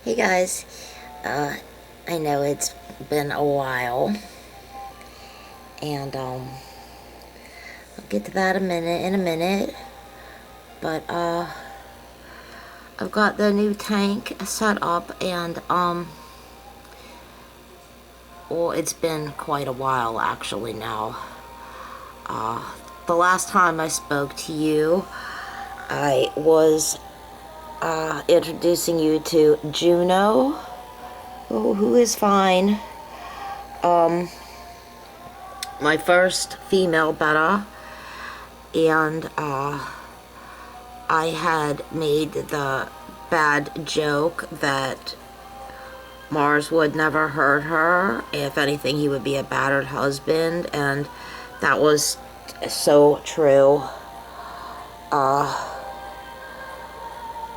Hey guys, I know it's been a while, and I'll get to that in a minute, but I've got the new tank set up, and well, it's been quite a while actually now. The last time I spoke to you, I was introducing you to Juno, who is fine. My first female betta, and I had made the bad joke that Mars would never hurt her. If anything, he would be a battered husband, and that was so true.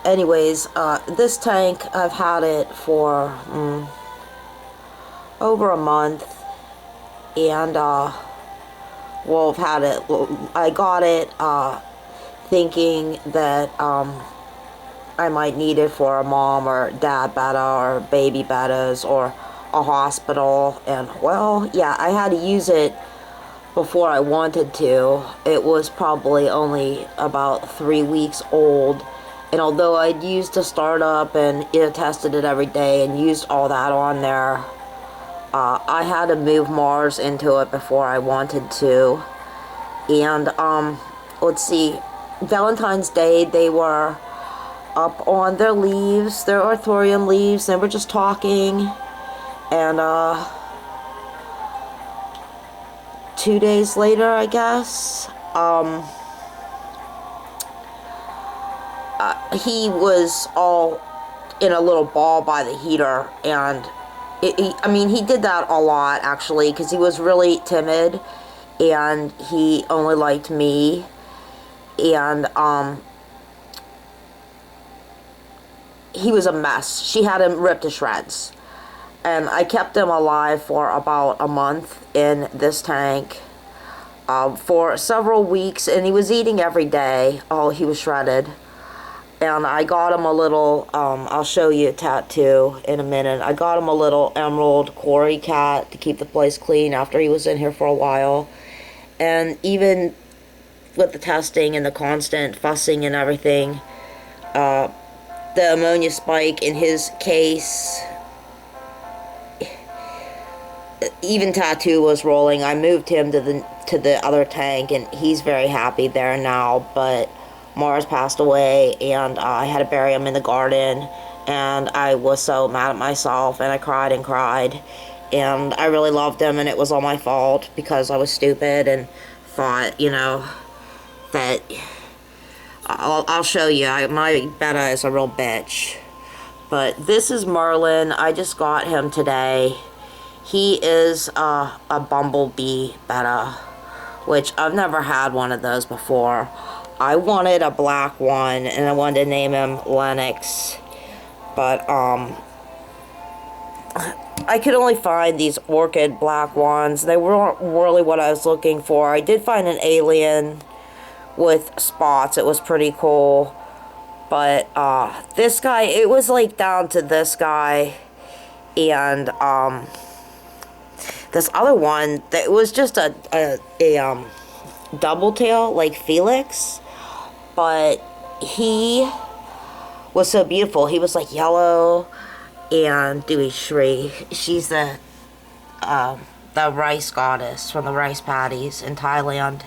Anyways, this tank, I've had it for over a month, and well, I've had it, I got it thinking that I might need it for a mom or dad betta or baby bettas or a hospital. And well, yeah, I had to use it before I wanted to. It was probably only about 3 weeks old, and although I'd used the startup and tested it every day and used all that on there, I had to move Mars into it before I wanted to. And let's see, Valentine's Day, they were up on their leaves, their orthorium leaves. They were just talking, and 2 days later, I guess, he was all in a little ball by the heater, and I mean, he did that a lot actually, because he was really timid, and he only liked me, and he was a mess. She had him ripped to shreds. And I kept him alive for about a month in this tank for several weeks, and he was eating every day. Oh, he was shredded. And I got him a little, I'll show you a tattoo in a minute. I got him a little emerald quarry cat to keep the place clean after he was in here for a while. And even with the testing and the constant fussing and everything, the ammonia spike in his case, even Tattoo was rolling. I moved him to the other tank, and he's very happy there now. But Mars passed away, and I had to bury him in the garden, and I was so mad at myself, and I cried and cried, and I really loved him, and it was all my fault because I was stupid and thought, you know, that I'll show you. My betta is a real bitch. But this is Merlin. I just got him today. He is a bumblebee betta, which I've never had one of those before. I wanted a black one, and I wanted to name him Lennox, but I could only find these orchid black ones. They weren't really what I was looking for. I did find an alien with spots. It was pretty cool, but this guy, it was like down to this guy, and this other one that was just a double tail like Felix, but he was so beautiful. He was like yellow, and Dewey Shri, she's the rice goddess from the rice paddies in Thailand.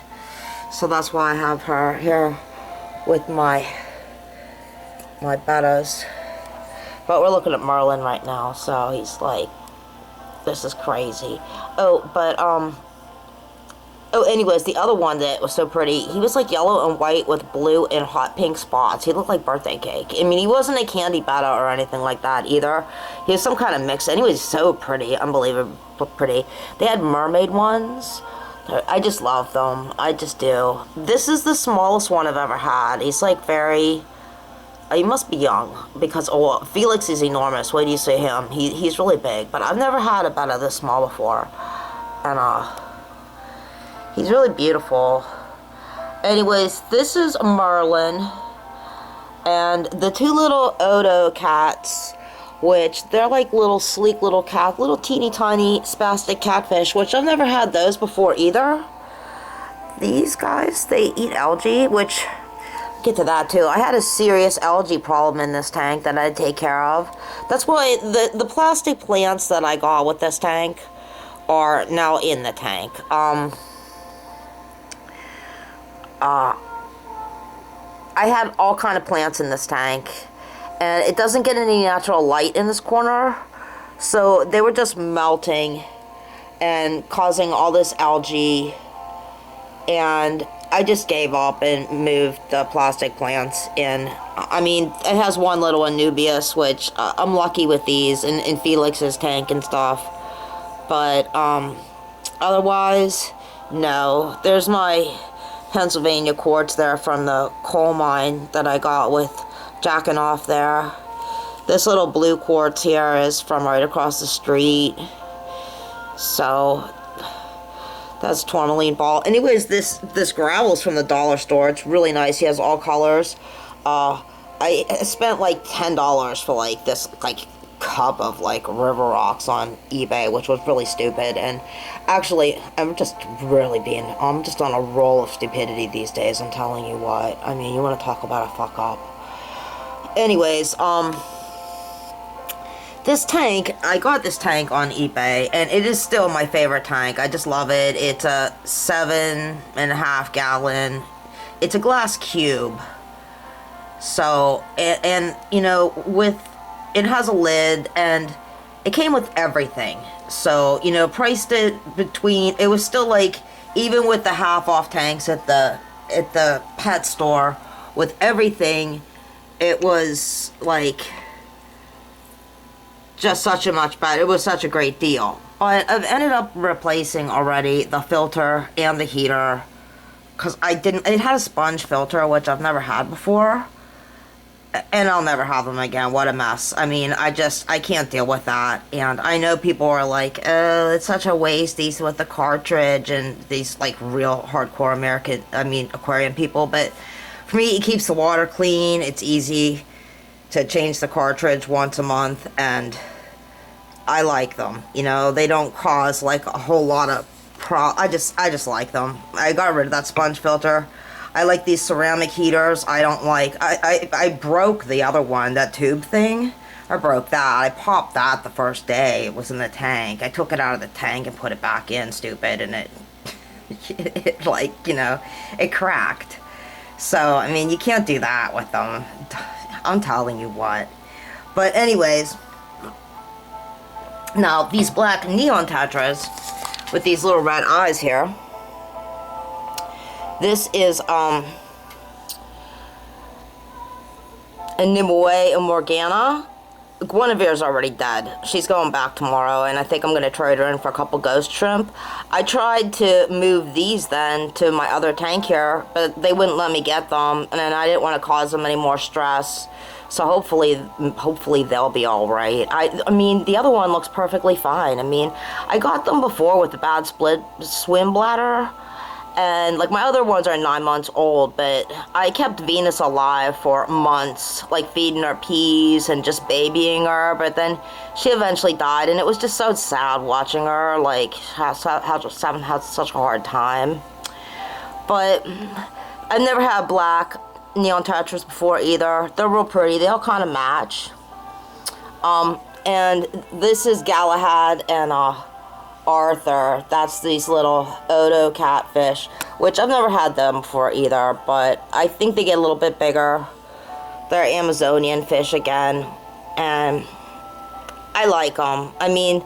So that's why I have her here with my bettas. But we're looking at Merlin right now, so he's like, this is crazy. Oh, but anyways, the other one that was so pretty, he was like yellow and white with blue and hot pink spots. He looked like birthday cake. I mean, he wasn't a candy betta or anything like that either. He was some kind of mix. And he was so pretty, unbelievably pretty. They had mermaid ones. I just love them. I just do. This is the smallest one I've ever had. He's like very... He must be young, because Felix is enormous. Wait till you see him. He's really big, but I've never had a betta this small before. And he's really beautiful. Anyways, this is Merlin, and the two little Odo cats which they're like little sleek little cat, little teeny tiny spastic catfish, which I've never had those before either. These guys, they eat algae, which, get to that too. I had a serious algae problem in this tank that I had to take care of. That's why the plastic plants that I got with this tank are now in the tank. I had all kind of plants in this tank, and it doesn't get any natural light in this corner, so they were just melting and causing all this algae, and I just gave up and moved the plastic plants in. I mean, it has one little Anubias, which I'm lucky with these in Felix's tank and stuff, but otherwise, no. There's my Pennsylvania quartz there from the coal mine that I got with jacking off there. This little blue quartz here is from right across the street. So that's tourmaline ball. Anyways, this gravel's from the dollar store. It's really nice. He has all colors. I spent like $10 for like this like cup of like river rocks on eBay, which was really stupid. And actually, I'm just on a roll of stupidity these days, I'm telling you what. I mean, you want to talk about a fuck up. Anyways, this tank, I got this tank on eBay, and it is still my favorite tank. I just love it. It's a 7.5 gallon. It's a glass cube. So, and you know, it has a lid, and it came with everything. So, you know, priced it it was still like, even with the half off tanks at the pet store, with everything, it was like just such a much better, it was such a great deal. But I've ended up replacing already the filter and the heater, because it had a sponge filter, which I've never had before. And I'll never have them again. What a mess. I mean, I can't deal with that. And I know people are like, oh, it's such a waste, these with the cartridge, and these like real hardcore aquarium people. But for me, it keeps the water clean. It's easy to change the cartridge once a month, and I like them. You know, they don't cause like a whole lot of I just like them. I got rid of that sponge filter. I like these ceramic heaters. I don't like, I broke the other one, that tube thing. I broke that. I popped that the first day it was in the tank. I took it out of the tank and put it back in, stupid, and it like, you know, it cracked. So, I mean, you can't do that with them. I'm telling you what. But anyways, now these black neon tetras with these little red eyes here. This is a Nimue Morgana. Guinevere's already dead. She's going back tomorrow, and I think I'm going to trade her in for a couple ghost shrimp. I tried to move these then to my other tank here, but they wouldn't let me get them, and then I didn't want to cause them any more stress. So hopefully they'll be all right. I mean, the other one looks perfectly fine. I mean, I got them before with the bad split swim bladder. And, like, my other ones are 9 months old, but I kept Venus alive for months, like, feeding her peas and just babying her, but then she eventually died, and it was just so sad watching her, like, have such a hard time. But I've never had black neon tetras before either. They're real pretty. They all kind of match. And this is Galahad and, Arthur. That's these little Odo catfish, which I've never had them before either, but I think they get a little bit bigger. They're Amazonian fish again, and I like them. I mean,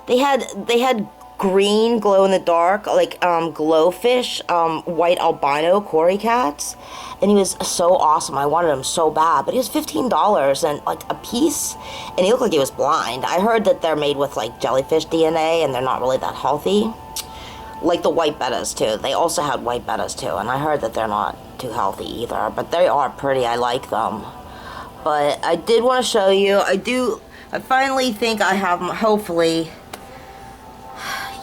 they had green glow in the dark, like glowfish, white albino cory cats, and he was so awesome. I wanted him so bad, but he was $15 and like a piece, and he looked like he was blind. I heard that they're made with like jellyfish DNA, and they're not really that healthy. Like the white bettas too. They also had white bettas too, and I heard that they're not too healthy either, but they are pretty. I like them. But I did want to show you. I finally think I have, hopefully,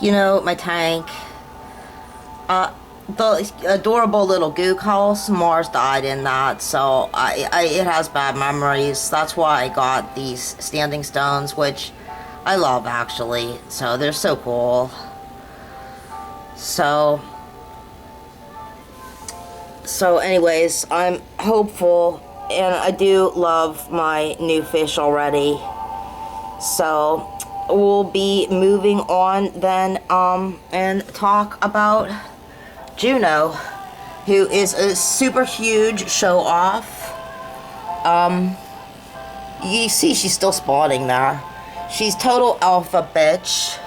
you know, my tank. the adorable little gook house, Mars died in that, so it has bad memories. That's why I got these standing stones, which I love, actually. So they're so cool. So anyways, I'm hopeful, and I do love my new fish already. So we'll be moving on then, and talk about Juno, who is a super huge show off. You see she's still spawning there. She's total alpha bitch.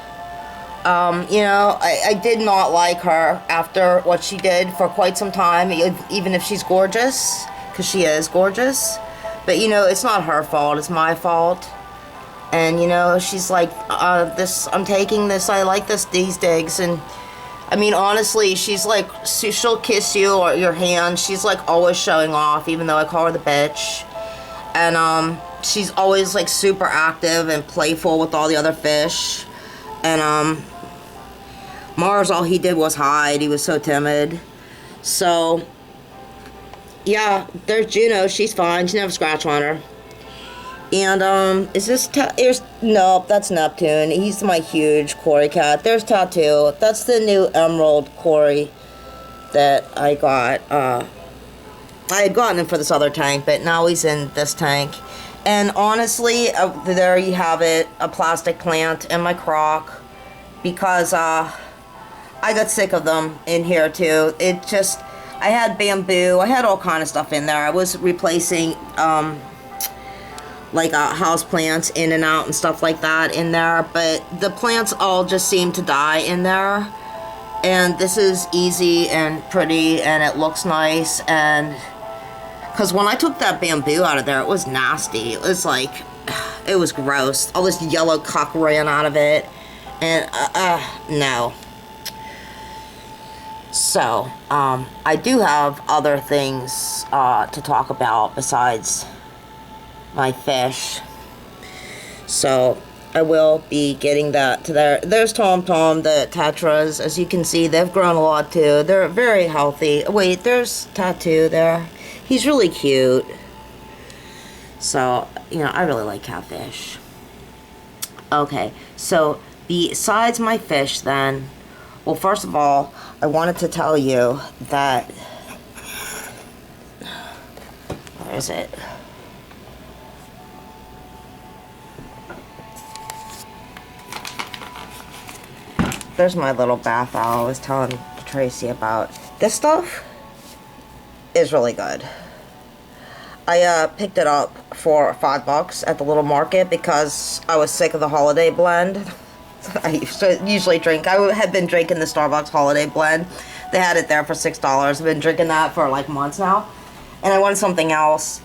You know, I did not like her after what she did for quite some time, even if she's gorgeous, because she is gorgeous. But, you know, it's not her fault, it's my fault. And, you know, she's like, I'm taking this, I like these digs, and, I mean, honestly, she's like, she'll kiss you or your hand, she's like always showing off, even though I call her the bitch. And, she's always like super active and playful with all the other fish. And, Mars, all he did was hide. He was so timid. So, yeah, there's Juno. She's fine. She never scratched on her. And, is this... Nope, that's Neptune. He's my huge Cory cat. There's Tattoo. That's the new Emerald Cory that I got. I had gotten him for this other tank, but now he's in this tank. And honestly, there you have it. A plastic plant in my crock. Because, I got sick of them in here too. It just, I had bamboo, I had all kind of stuff in there. I was replacing, like, house plants in and out and stuff like that in there. But the plants all just seem to die in there. And this is easy and pretty and it looks nice. And, because when I took that bamboo out of there, it was nasty. It was like, it was gross. All this yellow cuck ran out of it. And, no. So, I do have other things to talk about besides my fish. So, I will be getting that to there. There's Tom, the tetras. As you can see, they've grown a lot too. They're very healthy. Wait, there's Tattoo there. He's really cute. So, you know, I really like catfish. Okay, so besides my fish then, well, first of all, I wanted to tell you that, where is it? There's my little bath owl I was telling Tracy about. This stuff is really good. I picked it up for $5 at the little market because I was sick of the holiday blend. I usually drink. I had been drinking the Starbucks holiday blend. They had it there for $6. I've been drinking that for like months now. And I wanted something else.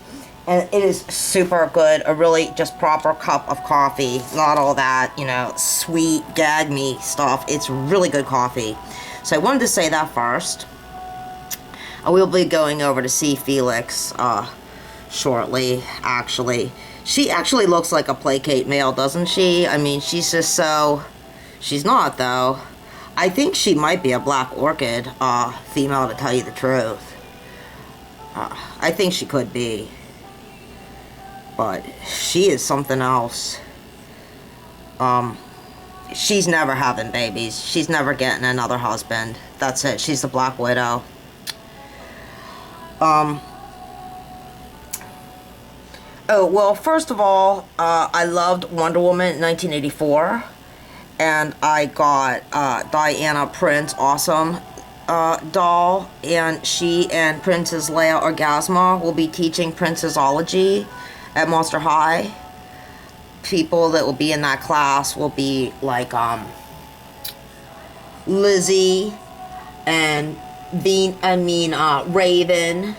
And it is super good. A really just proper cup of coffee. Not all that, you know, sweet, gag me stuff. It's really good coffee. So I wanted to say that first. I will be going over to see Felix shortly, actually. She actually looks like a placate male, doesn't she? I mean, she's just so... She's not, though. I think she might be a black orchid female, to tell you the truth. I think she could be. But she is something else. She's never having babies. She's never getting another husband. That's it. She's the Black Widow. Oh, well, first of all, I loved Wonder Woman in 1984, and I got Diana Prince Awesome doll, and she and Princess Leia Orgasma will be teaching Princessology at Monster High. People that will be in that class will be like Lizzie and Raven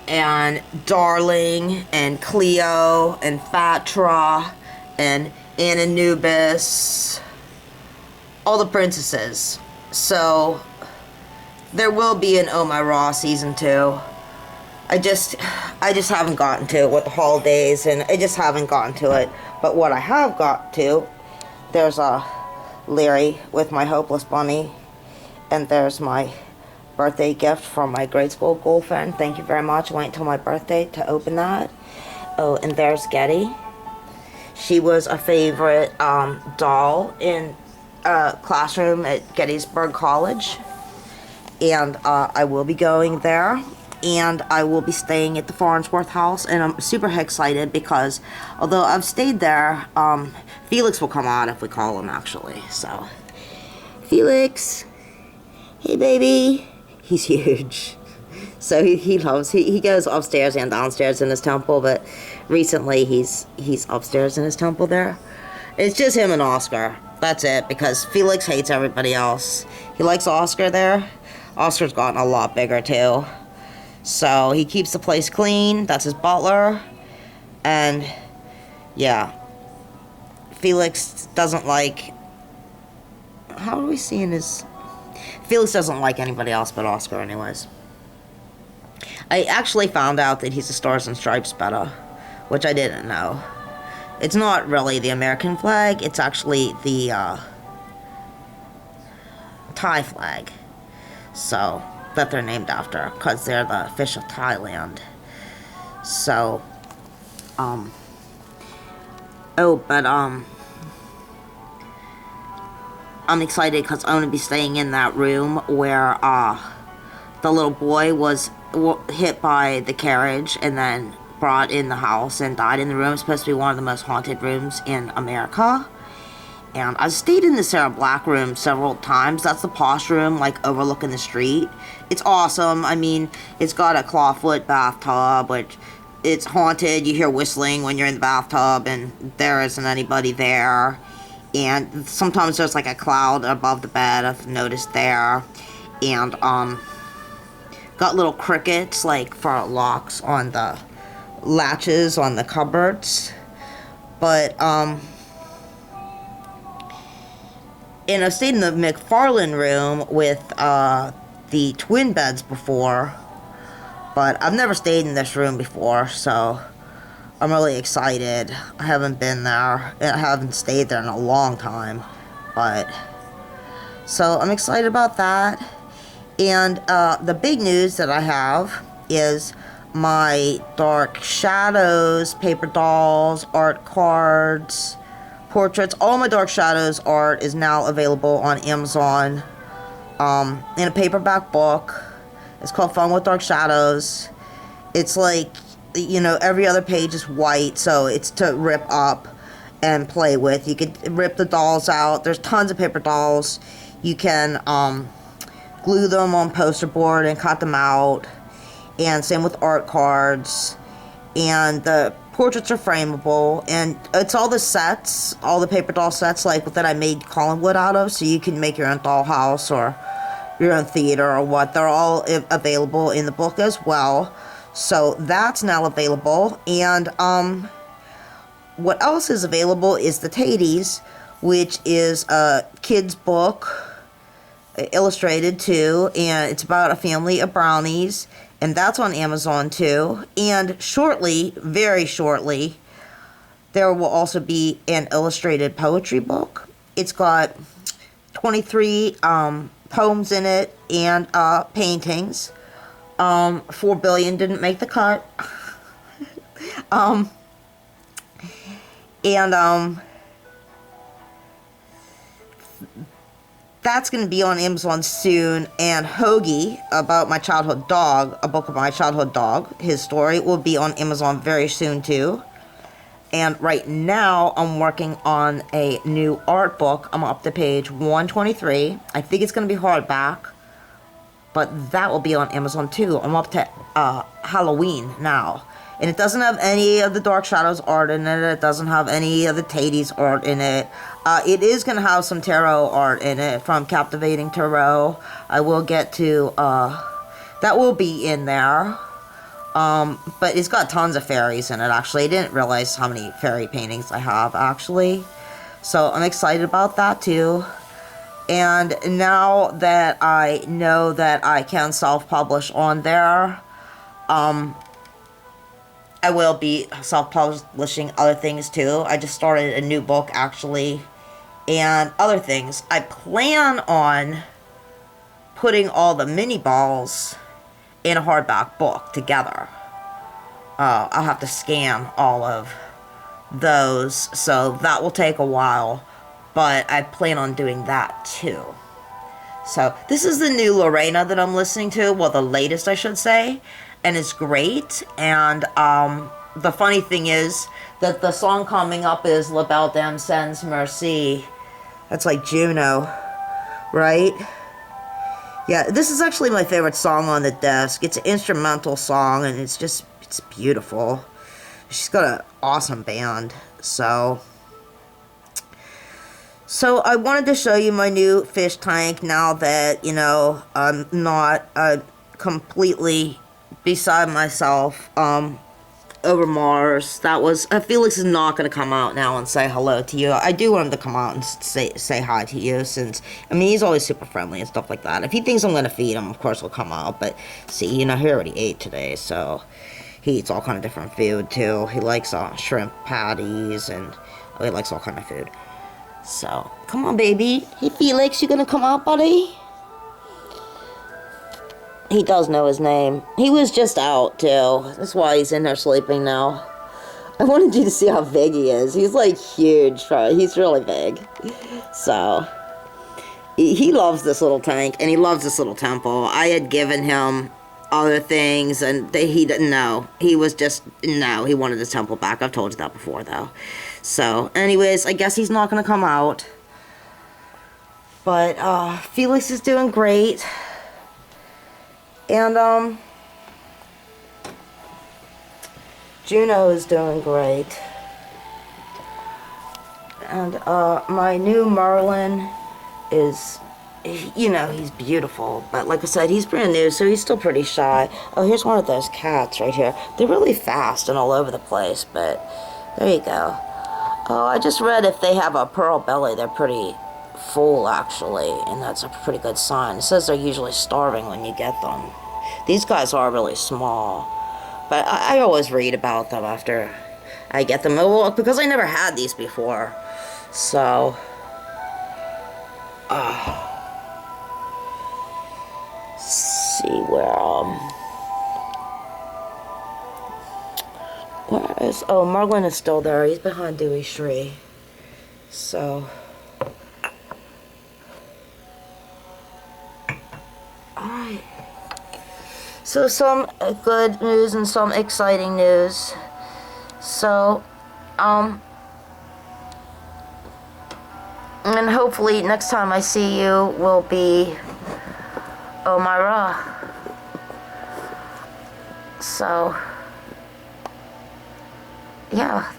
and Darling and Cleo and Fatra and Anubis, all the princesses. So there will be an Oh My Raw season 2. I just haven't gotten to it with the holidays, and I just haven't gotten to it. But what I have got to, there's a Leary with my Hopeless Bunny, and there's my birthday gift from my grade school girlfriend. Thank you very much. Wait until my birthday to open that. Oh, and there's Getty. She was a favorite doll in classroom at Gettysburg College. And I will be going there. And I will be staying at the Farnsworth house. And I'm super excited because although I've stayed there, Felix will come out if we call him, actually. So, Felix. Hey, baby. He's huge. So he goes upstairs and downstairs in his temple, but recently he's upstairs in his temple there. It's just him and Oscar. That's it, because Felix hates everybody else. He likes Oscar there. Oscar's gotten a lot bigger too. So he keeps the place clean. That's his butler. And yeah. Felix doesn't like... How are we seeing his... Felix doesn't like anybody else but Oscar anyways. I actually found out that he's a Stars and Stripes beta, which I didn't know. It's not really the American flag, it's actually the Thai flag. So, that they're named after, because they're the fish of Thailand. So, I'm excited because I'm going to be staying in that room where, the little boy was hit by the carriage and then brought in the house and died in the room. It's supposed to be one of the most haunted rooms in America. And I stayed in the Sarah Black room several times. That's the posh room, like, overlooking the street. It's awesome. I mean, it's got a clawfoot bathtub, which it's haunted. You hear whistling when you're in the bathtub, and there isn't anybody there. And sometimes there's, like, a cloud above the bed, I've noticed there. And, got little crickets, like, for locks on the latches on the cupboards. But, and I've stayed in the McFarlane room with, the twin beds before. But I've never stayed in this room before, so I'm really excited. I haven't been there. I haven't stayed there in a long time. But, so I'm excited about that. And the big news that I have is my Dark Shadows, paper dolls, art cards, portraits. All my Dark Shadows art is now available on Amazon in a paperback book. It's called Fun with Dark Shadows. It's like, you know, every other page is white, so it's to rip up and play with. You could rip the dolls out. There's tons of paper dolls. You can glue them on poster board and cut them out, and same with art cards. And the portraits are frameable, and it's all the sets, all the paper doll sets, like that I made Collinwood out of, so you can make your own dollhouse or your own theater or what. They're all available in the book as well, so that's now available. And what else is available is the Taties, which is a kid's book, illustrated too, and it's about a family of brownies, and that's on Amazon too. And shortly, very shortly, there will also be an illustrated poetry book. It's got 23 poems in it and paintings. 4 billion didn't make the cut. That's going to be on Amazon soon. And Hoagie, about my childhood dog, a book about my childhood dog, his story, will be on Amazon very soon too. And right now, I'm working on a new art book. I'm up to page 123. I think it's going to be hardback, but that will be on Amazon too. I'm up to Halloween now. And it doesn't have any of the Dark Shadows art in it. It doesn't have any of the Taties art in it. It is going to have some tarot art in it from Captivating Tarot. I will get to, that will be in there. But it's got tons of fairies in it, actually. I didn't realize how many fairy paintings I have, actually. So I'm excited about that, too. And now that I know that I can self-publish on there, I will be self-publishing other things, too. I just started a new book, actually, and other things. I plan on putting all the mini balls in a hardback book together. I'll have to scan all of those, so that will take a while, but I plan on doing that too. So this is the new Lorena that I'm listening to, well, the latest I should say, and it's great. And the funny thing is that the song coming up is La Belle Dame Sans Merci. That's like Juno, right? Yeah, this is actually my favorite song on the disc. It's an instrumental song, and it's beautiful. She's got an awesome band. So I wanted to show you my new fish tank now that, you know, I'm not completely beside myself over Mars. That was, Felix is not going to come out now and say hello to you. I do want him to come out and say hi to you, since, I mean, he's always super friendly and stuff like that. If he thinks I'm going to feed him, of course he'll come out, but see, you know, he already ate today, so he eats all kind of different food too. He likes shrimp patties, and he likes all kind of food. So, come on, baby. Hey, Felix, you gonna come out, buddy? He does know his name. He was just out, too. That's why he's in there sleeping now. I wanted you to see how big he is. He's, like, huge. He's really big. So, he loves this little tank, and he loves this little temple. I had given him other things, and he didn't know. He was just, no, he wanted his temple back. I've told you that before, though. So, anyways, I guess he's not going to come out. But, Felix is doing great. And, Juno is doing great. And, my new Merlin is, you know, he's beautiful. But, like I said, he's brand new, so he's still pretty shy. Oh, here's one of those cats right here. They're really fast and all over the place, but there you go. Oh, I just read if they have a pearl belly, they're pretty full, actually, and that's a pretty good sign. It says they're usually starving when you get them. These guys are really small, but I always read about them after I get them. Well, because I never had these before, so, see where is, oh, Merlin is still there. He's behind Dewey's tree. So, alright. So, some good news and some exciting news. So, and hopefully next time I see you will be Omira. So, yeah.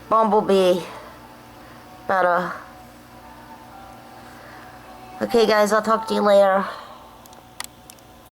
Bumblebee. Better. Okay, guys, I'll talk to you later.